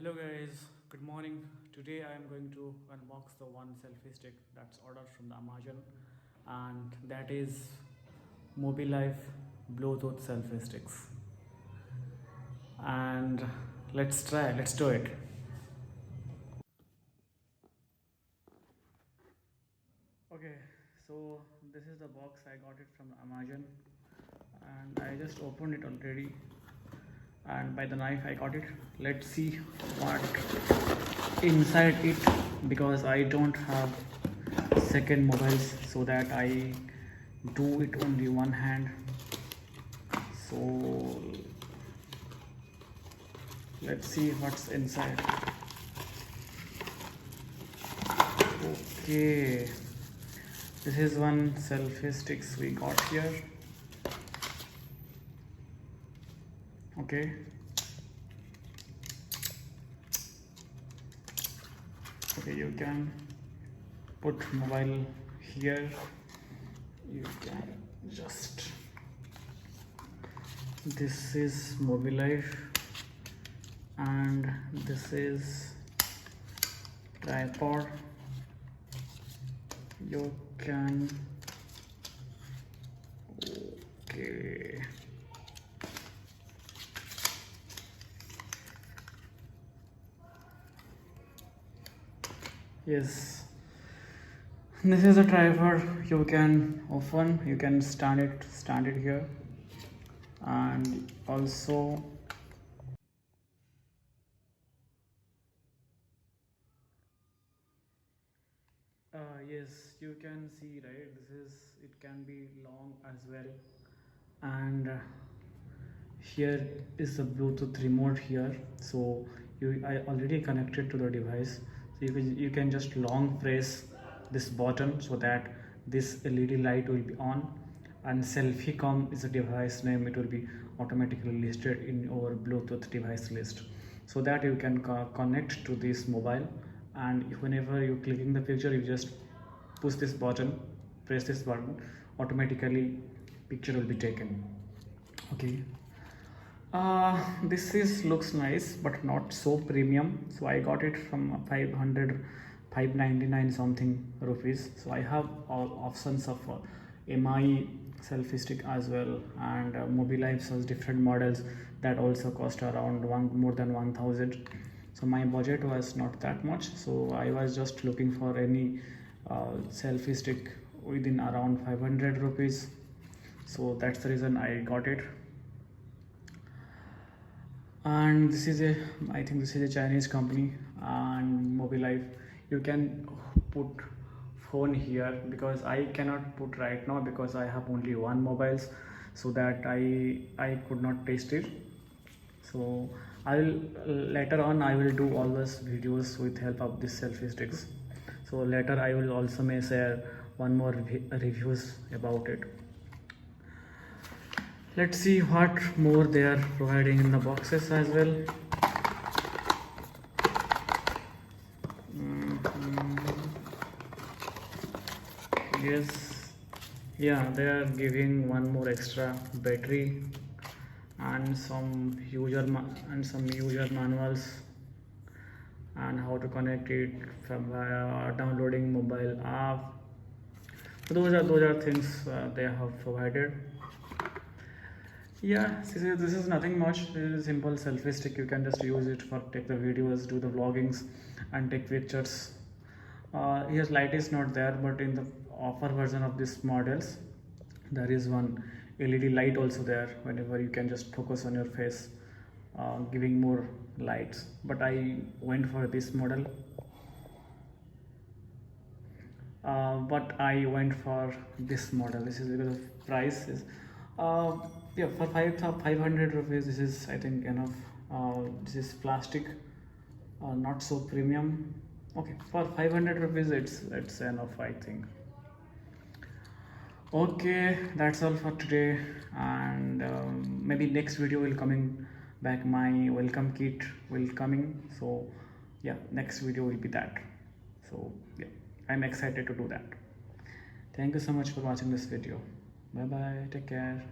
Hello guys, good morning. Today I am going to unbox the one selfie stick that's ordered from the Amazon, and that is Mobilife Bluetooth selfie sticks. And let's do it. Okay, so this is the box. I got it from Amazon and I just opened it already, and by the knife I got it. Let's see what inside it, because I don't have second mobiles, so that I do it only one hand. So let's see what's inside. Okay, this is one selfie sticks we got here. Okay, you can put mobile here. You can just, this is Mobilife and this is tripod. You can, okay, yes, this is a tripod. You can open, you can stand it here, and also yes, you can see, right, this is, it can be long as well. And here is the Bluetooth remote here. So I already connected to the device, so you can just long press this button so that this LED light will be on, and Selfiecom is a device name. It will be automatically listed in our Bluetooth device list, so that you can connect to this mobile. And whenever you clicking the picture, you just push this button, press this button, automatically picture will be taken. Okay, this is looks nice but not so premium, so I got it from 599 something rupees. So I have all options of MI selfie stick as well, and Mobilife has different models that also cost around more than 1000. So my budget was not that much, so I was just looking for any selfie stick within around 500 rupees. So that's the reason I got it. And this is a, I think this is a Chinese company. And Mobilife, you can put phone here, because I cannot put right now because I have only one mobiles, so that I could not test it. So I will, later on I will do all those videos with help of this selfie sticks. So later I will also may share one more reviews about it. Let's see what more they are providing in the boxes as well. Yes, yeah, they are giving one more extra battery and some user manuals, and how to connect it from downloading mobile app. So those are things they have provided. Yeah, this is nothing much. This is a simple selfie stick. You can just use it for take the videos, do the vloggings, and take pictures. Here light is not there, but in the offer version of these models, there is one LED light also there. Whenever you can just focus on your face, giving more lights. But I went for this model. But I went for this model. This is because of price is, uh, yeah, for 500 rupees. This is, I think, enough. This is plastic, not so premium. Okay, for 500 rupees, it's enough, I think. Okay, that's all for today, and maybe next video will coming back. My welcome kit will coming. So yeah, next video will be that. So yeah, I'm excited to do that. Thank you so much for watching this video. Bye bye, take care.